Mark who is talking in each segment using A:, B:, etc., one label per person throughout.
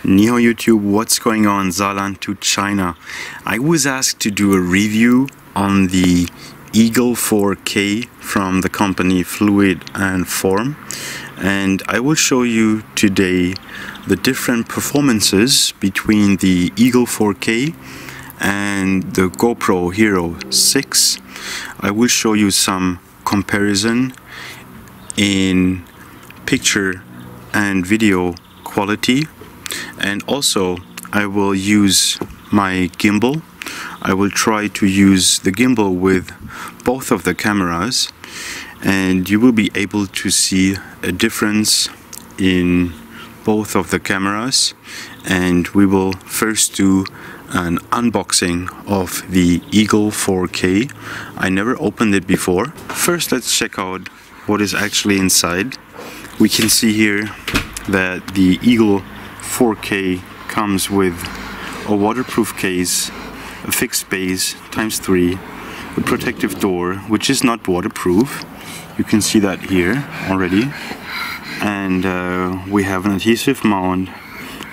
A: Nihao YouTube, what's going on? Saarland to China. I was asked to do a review on the Eagle 4K from the company Fluid+Form, and I will show you today the different performances between the Eagle 4K and the GoPro Hero 6. I will show you some comparison in picture and video quality, and also I will use my gimbal. I will try to use the gimbal with both of the cameras, and you will be able to see a difference in both of the cameras. And we will first do an unboxing of the Eagle 4K. I never opened it before. First, let's check out what is actually inside. We can see here that the Eagle 4K comes with a waterproof case, a fixed base ×3, a protective door which is not waterproof. You can see that here already. And we have an adhesive mount,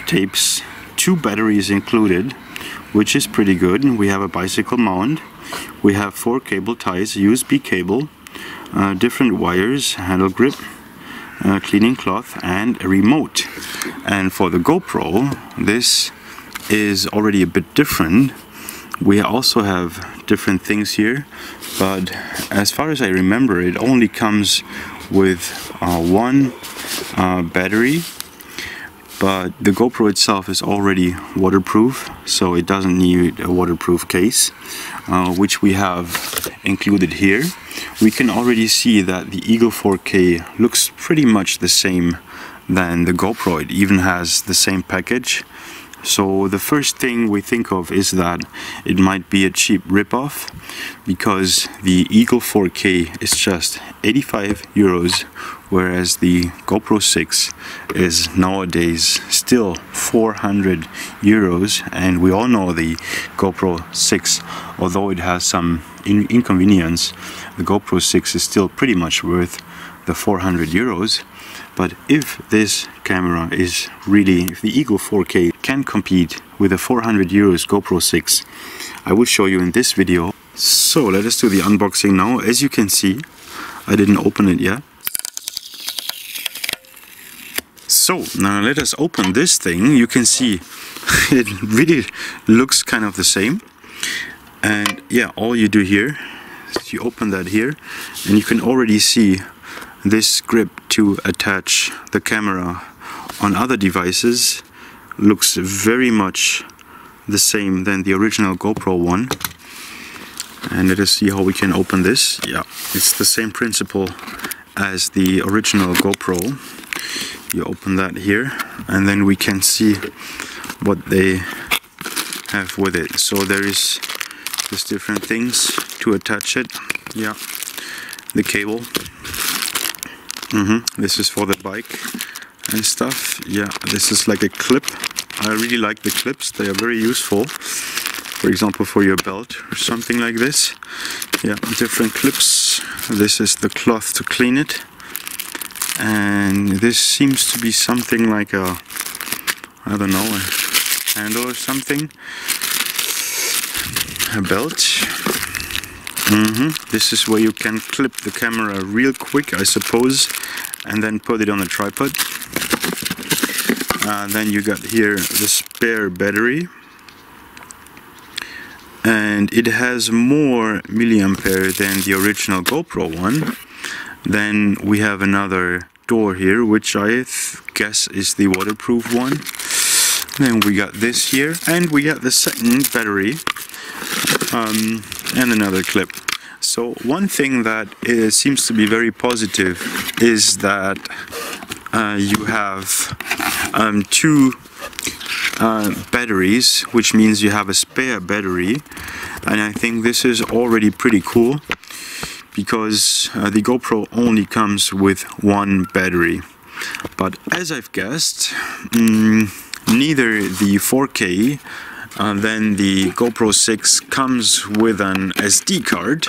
A: tapes, 2 batteries included, which is pretty good. We have a bicycle mount. We have 4 cable ties, a USB cable, different wires, handle grip, cleaning cloth, and a remote. And for the GoPro, this is already a bit different. We also have different things here, but as far as I remember, it only comes with one battery. But the GoPro itself is already waterproof, so it doesn't need a waterproof case, which we have included here. We can already see that the Eagle 4K looks pretty much the same than the GoPro. It even has the same package. So the first thing we think of is that it might be a cheap ripoff, because the Eagle 4K is just 85 euros, whereas the GoPro 6 is nowadays still 400 euros. And we all know the GoPro 6, although it has some inconvenience, the GoPro 6 is still pretty much worth the 400 euros. But if this camera is really, if the Eagle 4K can compete with a 400 euros GoPro 6, I will show you in this video. So let us do the unboxing now. As you can see, I didn't open it yet. So now let us open this thing. You can see it really looks kind of the same. And yeah, all you do here is you open that here, and you can already see this grip to attach the camera on other devices looks very much the same than the original GoPro one. And let us see how we can open this. Yeah, it's the same principle as the original GoPro. You open that here, and then we can see what they have with it. So there is just different things to attach it. Yeah, the cable. This is for the bike and stuff. Yeah, this is like a clip. I really like the clips. They are very useful. For example, for your belt or something like this. Yeah, different clips. This is the cloth to clean it. And this seems to be something like a, I don't know, a handle or something. A belt. This is where you can clip the camera real quick, I suppose, and then put it on the tripod. Then you got here the spare battery, and it has more milliampere than the original GoPro one. Then we have another door here, which I guess is the waterproof one. Then we got this here, and we got the second battery, and another clip. So one thing that seems to be very positive is that you have 2 batteries, which means you have a spare battery. And I think this is already pretty cool, because the GoPro only comes with 1 battery. But as I've guessed, neither the 4K Then the GoPro6 comes with an SD card,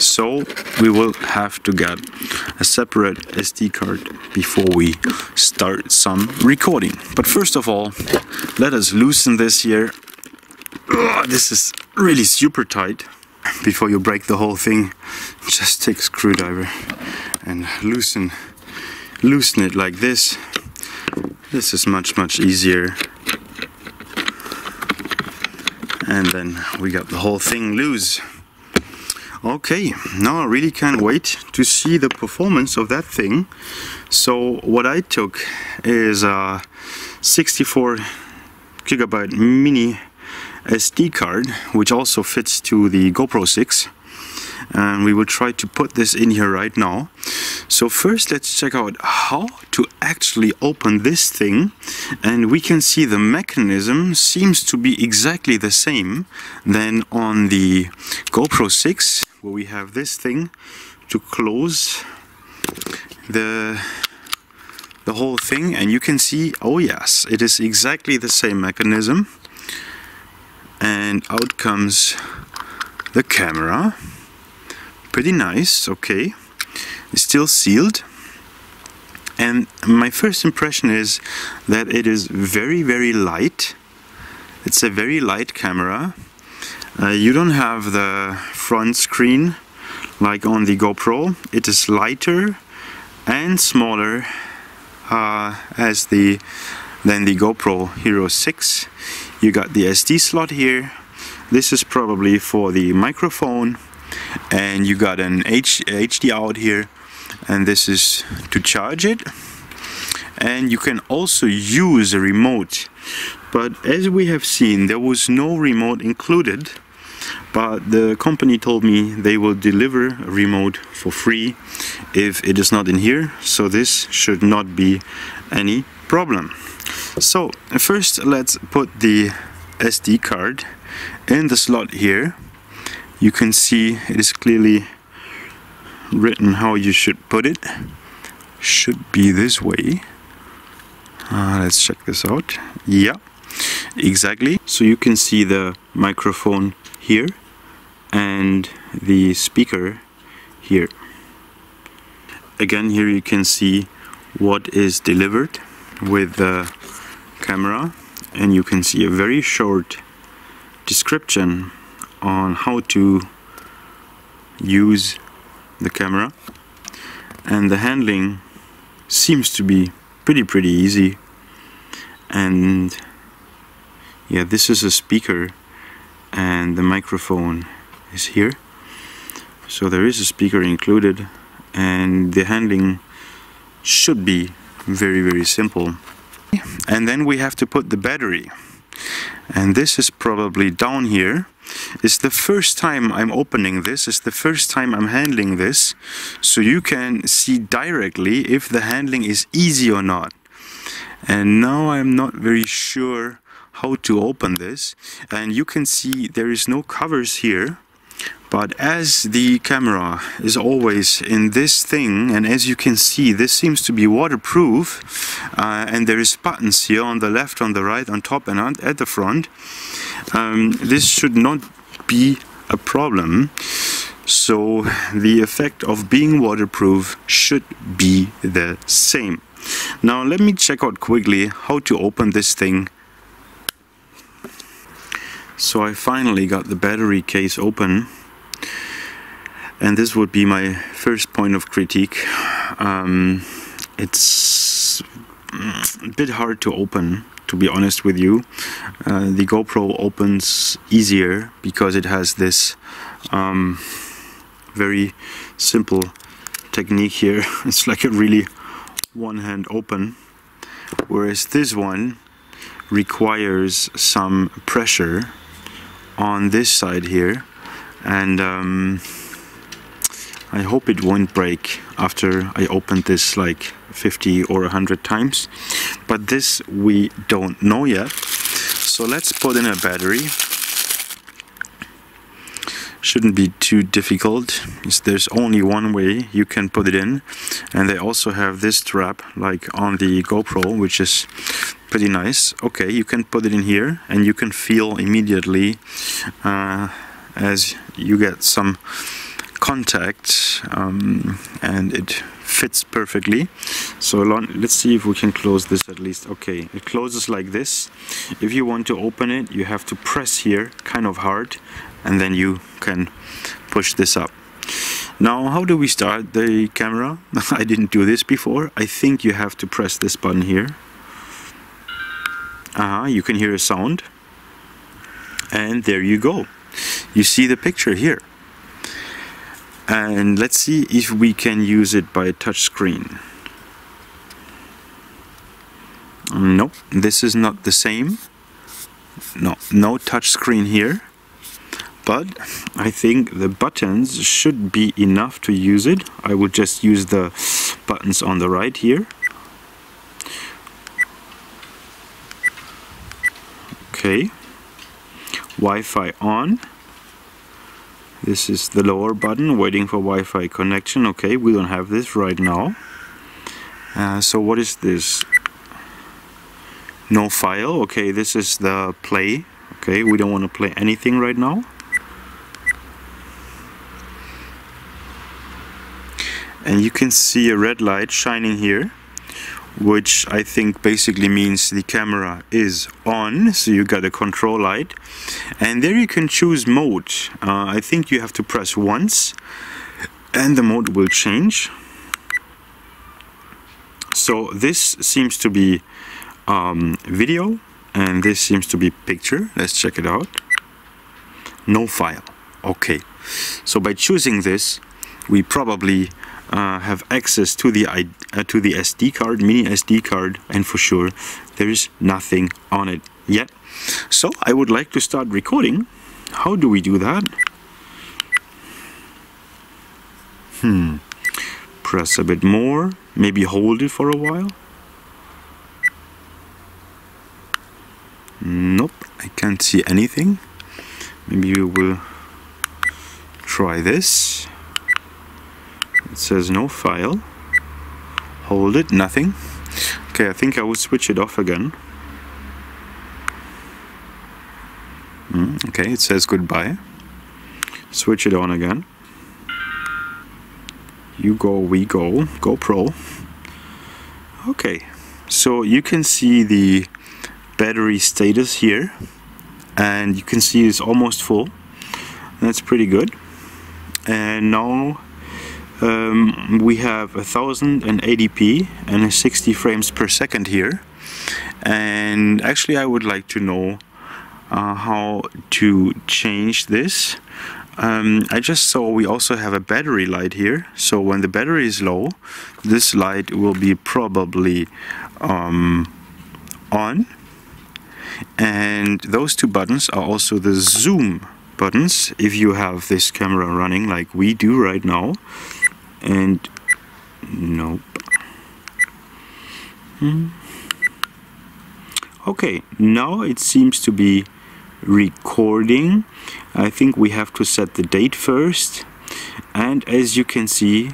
A: so we will have to get a separate SD card before we start some recording. But first of all, let us loosen this here. This is really super tight. Before you break the whole thing, just take a screwdriver and loosen it like this. This is much easier. And then we got the whole thing loose. Okay, now I really can't wait to see the performance of that thing. So what I took is a 64 gigabyte mini SD card, which also fits to the GoPro6, and we will try to put this in here right now. So first let's check out how to actually open this thing, and we can see the mechanism seems to be exactly the same than on the GoPro6, where we have this thing to close the whole thing, and you can see, oh yes, it is exactly the same mechanism. And out comes the camera. Pretty nice, okay. It's still sealed. And my first impression is that it is very light. It's a very light camera. You don't have the front screen like on the GoPro. It is lighter and smaller than the GoPro Hero 6. You got the SD slot here. This is probably for the microphone, and you got an HD out here, and this is to charge it. And you can also use a remote, but as we have seen, there was no remote included, but the company told me they will deliver a remote for free if it is not in here, so this should not be any problem. So first let's put the SD card in the slot here. You can see it is clearly written how you should put it. Should be this way. Let's check this out. Yeah, exactly. So you can see the microphone here and the speaker here. Again, here you can see what is delivered with the camera, and you can see a very short description on how to use the camera, and the handling seems to be pretty easy. And yeah, this is a speaker and the microphone is here, so there is a speaker included, and the handling should be very simple. And then we have to put the battery, and this is probably down here. It's the first time I'm opening this, it's the first time I'm handling this, so you can see directly if the handling is easy or not. And now I'm not very sure how to open this, and you can see there is no covers here. But as the camera is always in this thing, and as you can see, this seems to be waterproof, and there is buttons here on the left, on the right, on top, and at the front. This should not be a problem. So the effect of being waterproof should be the same. Now let me check out quickly how to open this thing. So I finally got the battery case open. And this would be my first point of critique. It's a bit hard to open, to be honest with you. The GoPro opens easier because it has this very simple technique here. It's like a really one-hand open, whereas this one requires some pressure on this side here, and I hope it won't break after I opened this like 50 or 100 times, but this we don't know yet. So let's put in a battery. Shouldn't be too difficult. There's only one way you can put it in, and they also have this strap like on the GoPro, which is pretty nice. Okay, you can put it in here and you can feel immediately as you get some contact, and it fits perfectly. So let's see if we can close this at least. Okay, it closes like this. If you want to open it, you have to press here kind of hard, and then you can push this up. Now, how do we start the camera? I didn't do this before. I think you have to press this button here. You can hear a sound, and there you go. You see the picture here. And let's see if we can use it by a touch screen. Nope, this is not the same. No touch screen here. But I think the buttons should be enough to use it. I will just use the buttons on the right here. Okay. Wi-Fi on. This is the lower button, waiting for Wi-Fi connection. Okay, we don't have this right now. So what is this? No file. Okay, this is the play. Okay, we don't want to play anything right now. And you can see a red light shining here, which I think basically means the camera is on. So you got a control light, and there you can choose mode. I think you have to press once and the mode will change. So this seems to be video, and this seems to be picture. Let's check it out. No file. Okay, so by choosing this, we probably have access to the SD card, mini SD card, and for sure there is nothing on it yet. So I would like to start recording. How do we do that? Press a bit more, maybe hold it for a while. Nope, I can't see anything. Maybe we will try this. It says no file. Hold it, nothing. Okay, I think I will switch it off again. Okay, it says goodbye. Switch it on again. You go, we go. GoPro. Okay, so you can see the battery status here, and you can see it's almost full. That's pretty good. And now we have 1080p and 60 frames per second here. And actually I would like to know how to change this. I just saw we also have a battery light here, so when the battery is low, this light will be probably on. And those two buttons are also the zoom buttons if you have this camera running like we do right now. And nope. Okay, now it seems to be recording. I think we have to set the date first, and as you can see,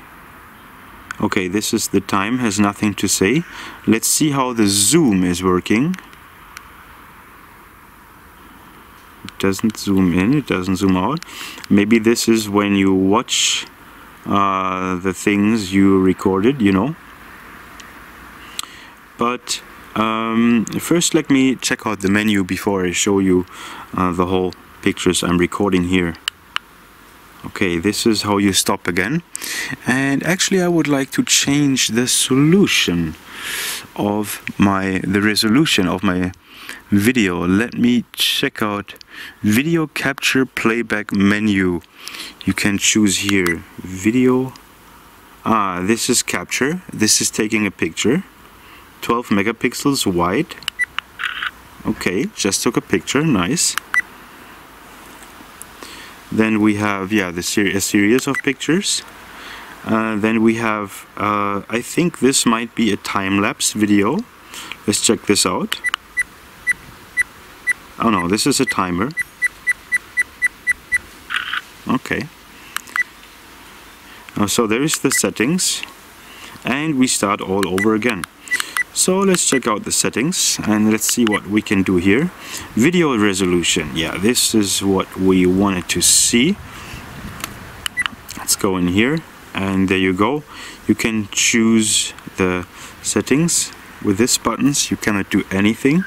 A: okay, this is the time, has nothing to say. Let's see how the zoom is working. It doesn't zoom in, it doesn't zoom out. Maybe this is when you watch the things you recorded, you know. But first let me check out the menu before I show you the whole pictures I'm recording here. Okay, this is how you stop again. And actually I would like to change the resolution of my video. Let me check out video capture playback menu. You can choose here video. This is capture. This is taking a picture. 12 megapixels wide. Okay, just took a picture. Nice. Then we have a series of pictures. Then we have I think this might be a time-lapse video. Let's check this out. Oh no, this is a timer. Okay. So there is the settings, and we start all over again. So let's check out the settings and let's see what we can do here. Video resolution, yeah, this is what we wanted to see. Let's go in here and there you go. You can choose the settings with these buttons. You cannot do anything.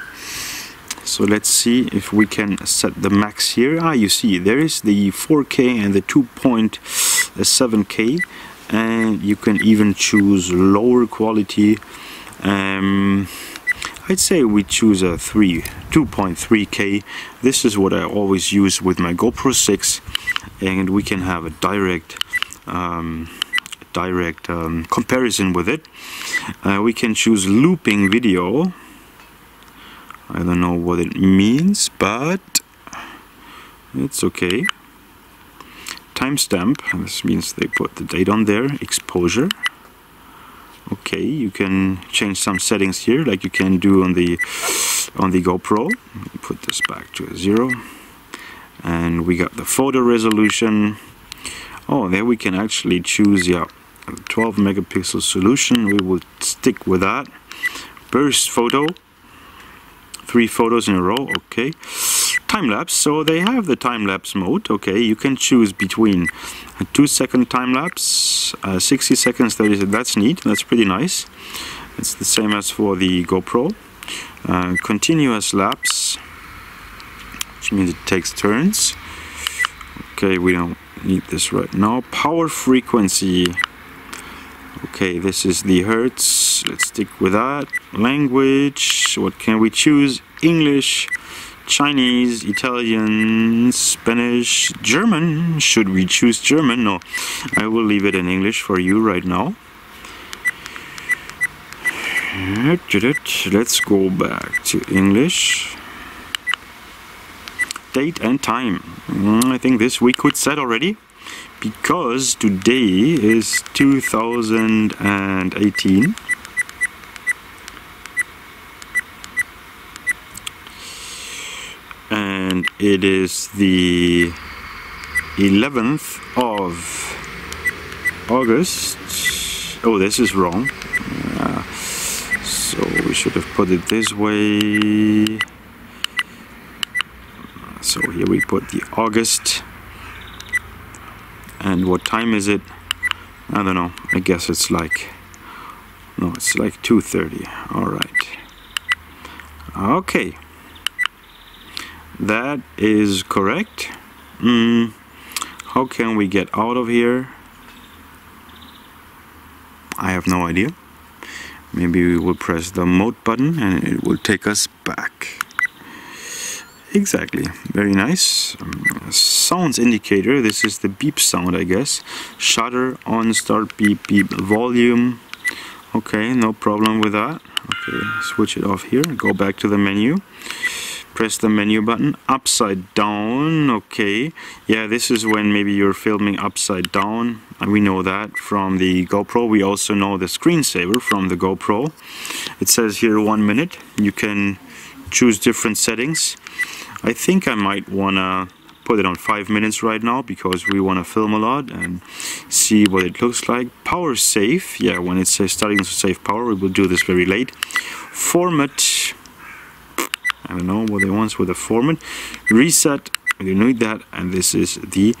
A: So let's see if we can set the max here. You see there is the 4K and the 2.7K, and you can even choose lower quality. I'd say we choose a 2.3K. This is what I always use with my GoPro 6, and we can have a direct comparison with it. We can choose looping video. I don't know what it means, but it's okay. Timestamp, this means they put the date on there. Exposure. Okay, you can change some settings here, like you can do on the GoPro. Put this back to 0, and we got the photo resolution. Oh, there we can actually choose, yeah, a 12 megapixel solution. We will stick with that. Burst photo, 3 photos in a row. Okay. Time-lapse, so they have the time-lapse mode. Okay, you can choose between a 2-second time-lapse, 60 seconds, 30 seconds. That's neat, that's pretty nice. It's the same as for the GoPro. Continuous lapse, which means it takes turns. Okay, we don't need this right now. Power frequency. Okay, this is the hertz. Let's stick with that. Language, what can we choose? English, Chinese, Italian, Spanish, German. Should we choose German? No, I will leave it in English for you right now. Let's go back to English. Date and time. I think this we could set already, because today is 2018. And it is the 11th of August. Oh, this is wrong. So we should have put it this way. So here we put the August. And what time is it? I don't know. I guess it's like, no, it's like 2:30. All right. Okay. That is correct. How can we get out of here? I have no idea. Maybe we will press the mode button and it will take us back. Exactly, very nice. Sounds indicator, this is the beep sound, I guess. Shutter on, start, beep, beep, volume. Okay, no problem with that. Okay, switch it off here, go back to the menu. Press the menu button, upside down. Okay, yeah, this is when maybe you're filming upside down. We know that from the GoPro. We also know the screensaver from the GoPro. It says here 1 minute. You can choose different settings. I think I might wanna put it on 5 minutes right now, because we want to film a lot and see what it looks like. Power save, yeah, when it says starting to save power, we will do this very late. Format, I don't know what it wants with the format. Reset, we don't need that, and this is the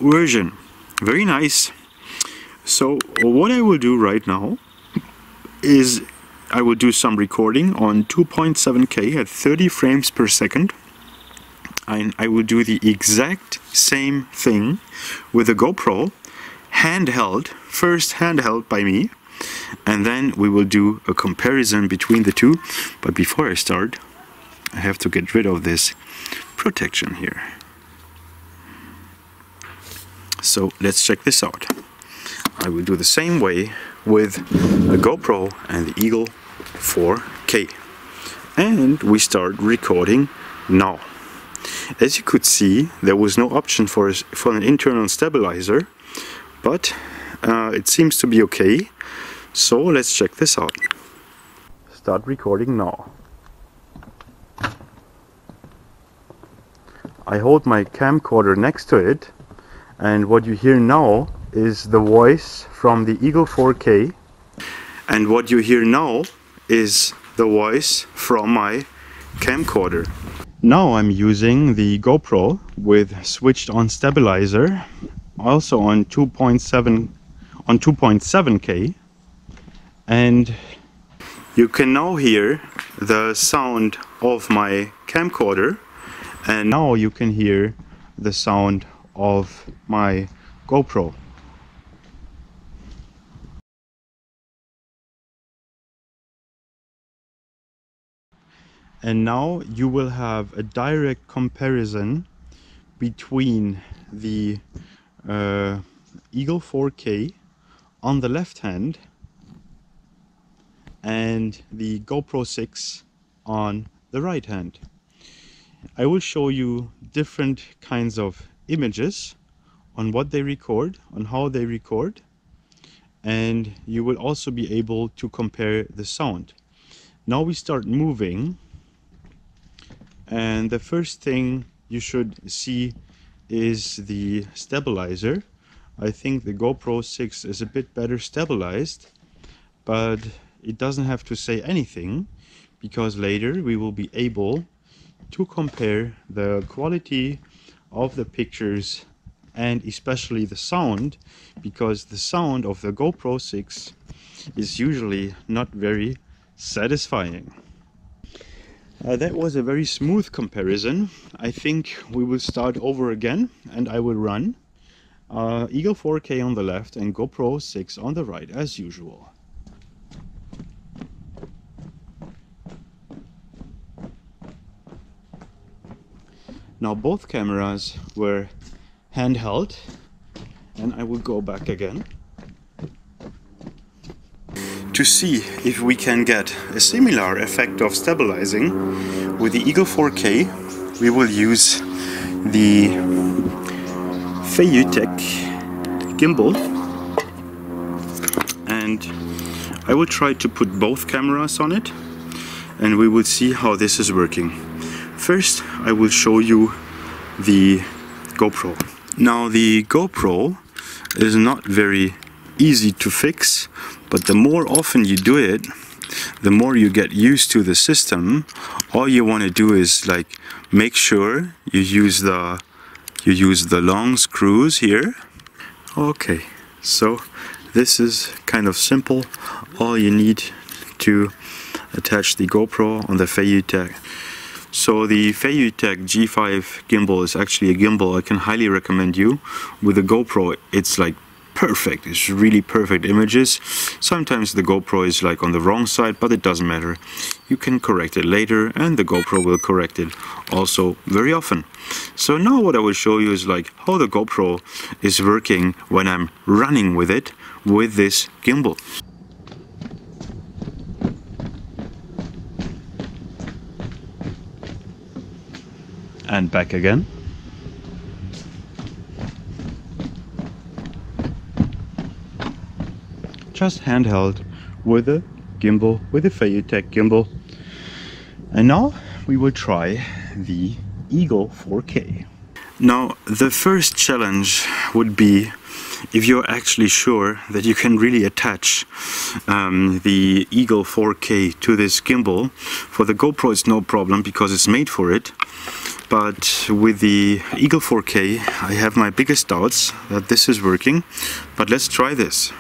A: version. Very nice. So what I will do right now is I will do some recording on 2.7K at 30 frames per second. And I will do the exact same thing with the GoPro, handheld, first handheld by me, and then we will do a comparison between the two. But before I start, I have to get rid of this protection here. So let's check this out. I will do the same way with the GoPro and the Eagle 4K. And we start recording now. As you could see, there was no option for an internal stabilizer, but it seems to be okay. So let's check this out. Start recording now. I hold my camcorder next to it, and what you hear now is the voice from the Eagle 4K. And what you hear now is the voice from my camcorder. Now I'm using the GoPro with switched on stabilizer, also on 2.7K, and you can now hear the sound of my camcorder, and now you can hear the sound of my GoPro. And now you will have a direct comparison between the Eagle 4K on the left hand and the GoPro6 on the right hand. I will show you different kinds of images on what they record, on how they record, and you will also be able to compare the sound. Now we start moving, and the first thing you should see is the stabilizer. I think the GoPro6 is a bit better stabilized, but it doesn't have to say anything, because later we will be able to compare the quality of the pictures and especially the sound, because the sound of the GoPro6 is usually not very satisfying. That was a very smooth comparison. I think we will start over again, and I will run Eagle 4K on the left and GoPro6 on the right as usual. Now both cameras were handheld, and I will go back again to see if we can get a similar effect of stabilizing. With the Eagle 4K we will use the HIER gimbal, and I will try to put both cameras on it, and we will see how this is working. First I will show you the GoPro. Now the GoPro is not very easy to fix, but the more often you do it, the more you get used to the system. All you want to do is like make sure you use the long screws here. Okay, so this is kind of simple. All you need to attach the GoPro on the HIER. So the HIER G5 gimbal is actually a gimbal I can highly recommend you. With the GoPro it's like perfect, it's really perfect images. Sometimes the GoPro is like on the wrong side, but it doesn't matter. You can correct it later, and the GoPro will correct it also very often. So now what I will show you is like how the GoPro is working when I'm running with it with this gimbal. And back again. Just handheld with a gimbal, with a HIER gimbal. And now we will try the Eagle 4K. Now the first challenge would be if you're actually sure that you can really attach the Eagle 4K to this gimbal. For the GoPro it's no problem because it's made for it. But with the Eagle 4K I have my biggest doubts that this is working. But let's try this.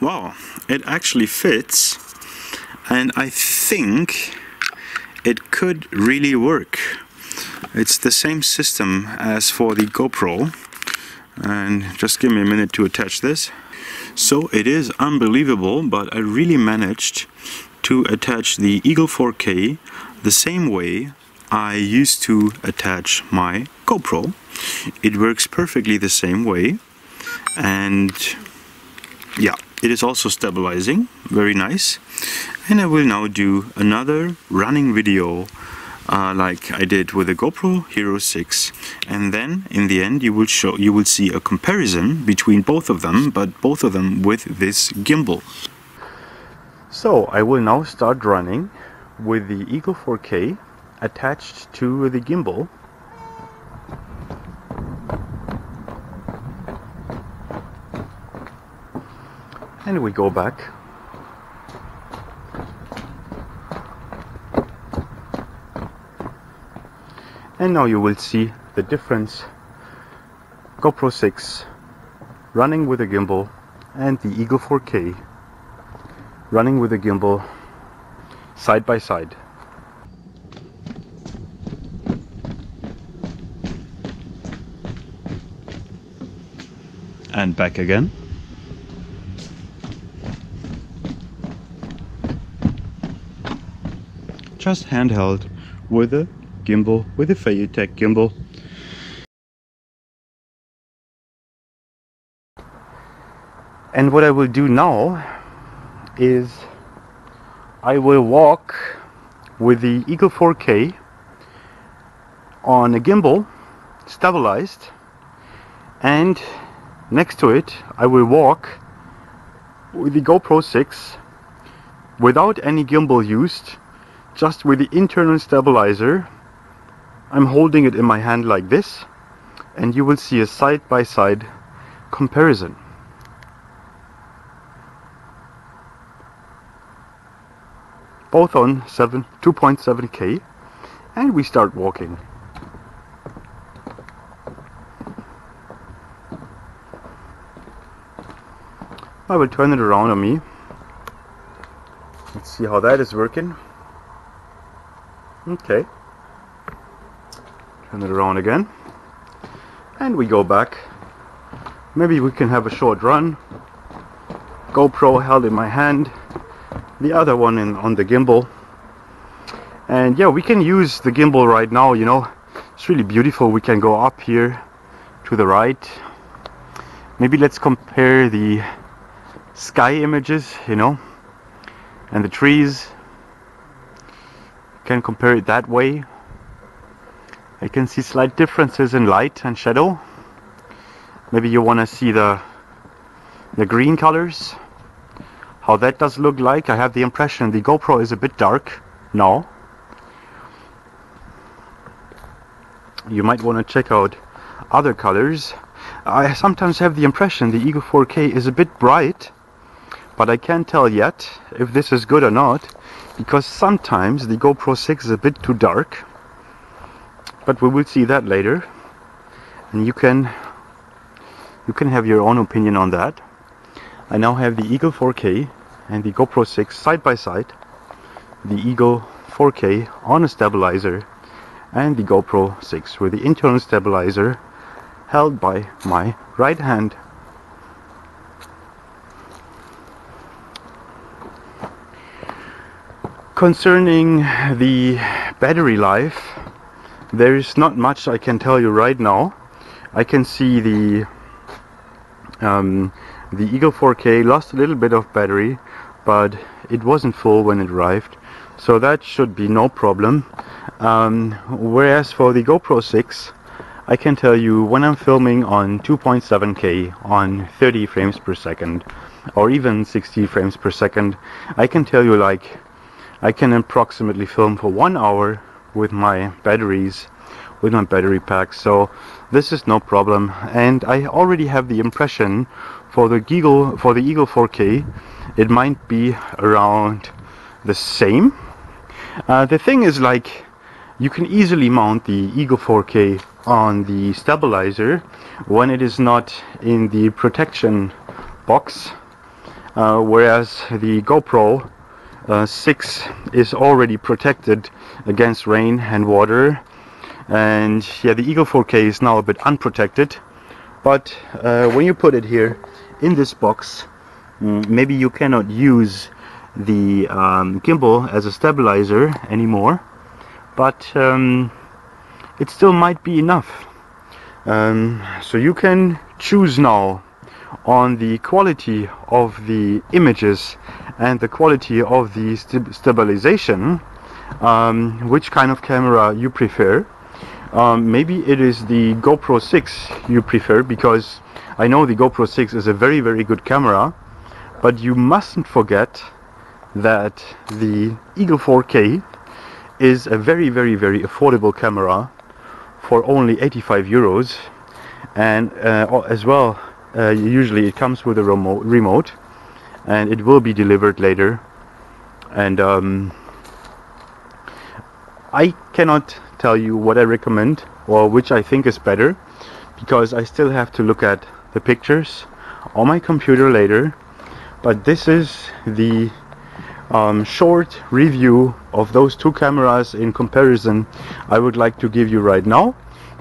A: Wow, it actually fits, and I think it could really work. It's the same system as for the GoPro, and just give me a minute to attach this. So it is unbelievable, but I really managed to attach the Eagle 4K the same way I used to attach my GoPro. It works perfectly the same way, and yeah, it is also stabilizing, very nice. And I will now do another running video like I did with the GoPro Hero 6, and then in the end you will see a comparison between both of them, but both of them with this gimbal. So I will now start running with the Eagle 4K attached to the gimbal. And we go back. And now you will see the difference. GoPro 6 running with a gimbal and the Eagle 4K running with a gimbal side by side. And back again. Just handheld with a gimbal, with a Fluid gimbal. And what I will do now is I will walk with the Eagle 4K on a gimbal, stabilized, and next to it I will walk with the GoPro 6 without any gimbal used, just with the internal stabilizer. I'm holding it in my hand like this, and you will see a side-by-side comparison. Both on 2.7K, and we start walking. I will turn it around on me. Let's see how that is working. Okay. Turn it around again. And we go back. Maybe we can have a short run. GoPro held in my hand, the other one on the gimbal. And yeah, we can use the gimbal right now, you know. It's really beautiful. We can go up here to the right. Maybe let's compare the sky images, you know, and the trees. Can compare it that way. I can see slight differences in light and shadow. Maybe you want to see the green colors, how that does look like. I have the impression the GoPro is a bit dark now. You might want to check out other colors. I sometimes have the impression the Eagle 4K is a bit bright, but I can't tell yet if this is good or not, because sometimes the GoPro 6 is a bit too dark. But we will see that later, and you can have your own opinion on that. I now have the Eagle 4K and the GoPro 6 side by side. The Eagle 4K on a stabilizer and the GoPro 6 with the internal stabilizer held by my right hand. Concerning the battery life, there is not much I can tell you right now. I can see the Eagle 4K lost a little bit of battery, but it wasn't full when it arrived, so that should be no problem. Whereas for the GoPro 6, I can tell you when I'm filming on 2.7K on 30 frames per second or even 60 frames per second, I can tell you like I can approximately film for 1 hour with my batteries, with my battery pack, so this is no problem. And I already have the impression for the Eagle 4K it might be around the same. The thing is, like, you can easily mount the Eagle 4K on the stabilizer when it is not in the protection box, whereas the GoPro 6 is already protected against rain and water. And yeah, the Eagle 4K is now a bit unprotected, but when you put it here in this box, maybe you cannot use the gimbal as a stabilizer anymore, but it still might be enough. So you can choose now on the quality of the images and the quality of the stabilization, which kind of camera you prefer. Maybe it is the GoPro 6 you prefer, because I know the GoPro 6 is a very, very good camera, but you mustn't forget that the Eagle 4K is a very, very, very affordable camera for only 85 euros, and as well, usually it comes with a remote, and it will be delivered later. And I cannot tell you what I recommend or which I think is better, because I still have to look at the pictures on my computer later. But this is the short review of those two cameras in comparison I would like to give you right now,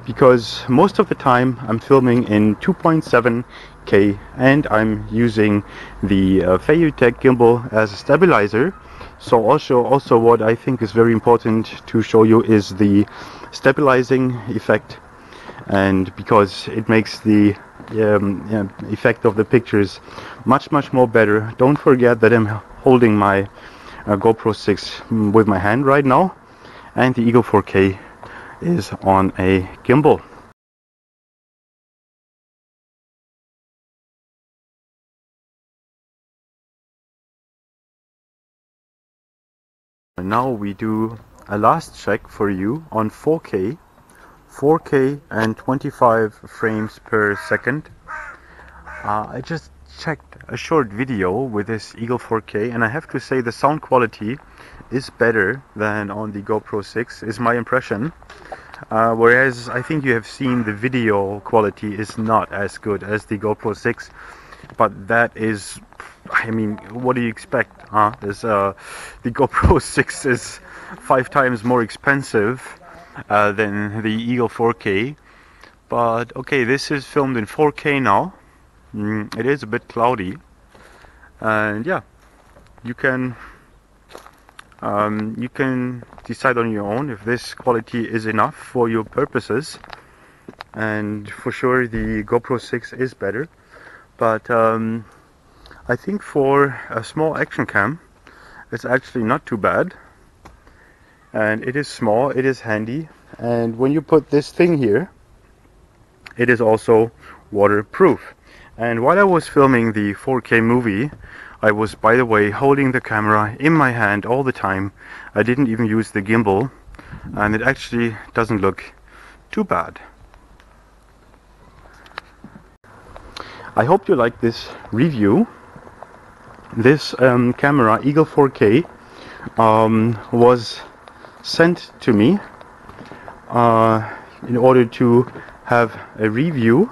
A: because most of the time I'm filming in 2.7K and I'm using the HIER gimbal as a stabilizer. So also what I think is very important to show you is the stabilizing effect, and because it makes the effect of the pictures much more better. Don't forget that I'm holding my GoPro 6 with my hand right now, and the Eagle 4K is on a gimbal. And now we do a last check for you on 4K and 25 frames per second. I just checked a short video with this Eagle 4K, and I have to say the sound quality is better than on the GoPro 6, is my impression. Whereas I think you have seen the video quality is not as good as the GoPro 6, but that is, I mean, what do you expect? The GoPro 6 is 5 times more expensive than the Eagle 4K. But okay, this is filmed in 4K now. It is a bit cloudy, and yeah, you can decide on your own if this quality is enough for your purposes. And for sure the GoPro 6 is better, but I think for a small action cam it's actually not too bad, and it is small, it is handy, and when you put this thing here, it is also waterproof. And while I was filming the 4K movie, I was, by the way, holding the camera in my hand all the time. I didn't even use the gimbal, and it actually doesn't look too bad. I hope you like this review. This camera, Eagle 4K, was sent to me in order to have a review.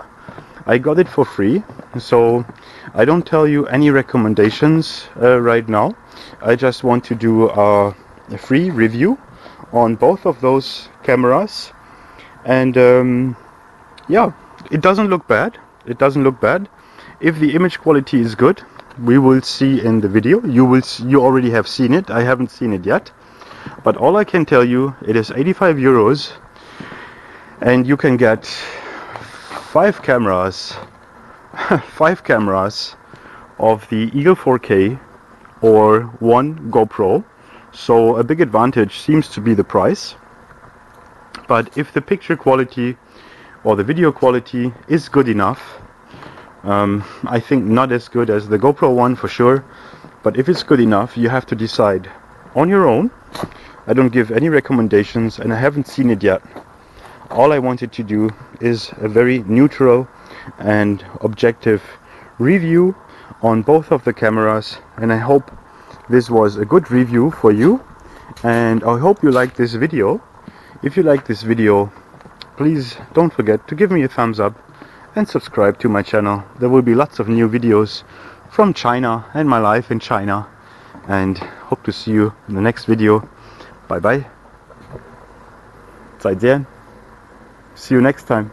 A: I got it for free, so I don't tell you any recommendations right now. I just want to do a free review on both of those cameras, and yeah, it doesn't look bad. It doesn't look bad. If the image quality is good, we will see in the video. You already have seen it. I haven't seen it yet, but all I can tell you, it is 85 euros, and you can get 5 cameras of the Eagle 4K or 1 GoPro. So a big advantage seems to be the price. But if the picture quality or the video quality is good enough, I think not as good as the GoPro one for sure, but if it's good enough, you have to decide on your own. I don't give any recommendations, and I haven't seen it yet. All I wanted to do is a very neutral and objective review on both of the cameras, and I hope this was a good review for you, and I hope you liked this video. If you like this video, please don't forget to give me a thumbs up and subscribe to my channel. There will be lots of new videos from China and my life in China, and hope to see you in the next video. Bye bye. 再见. See you next time.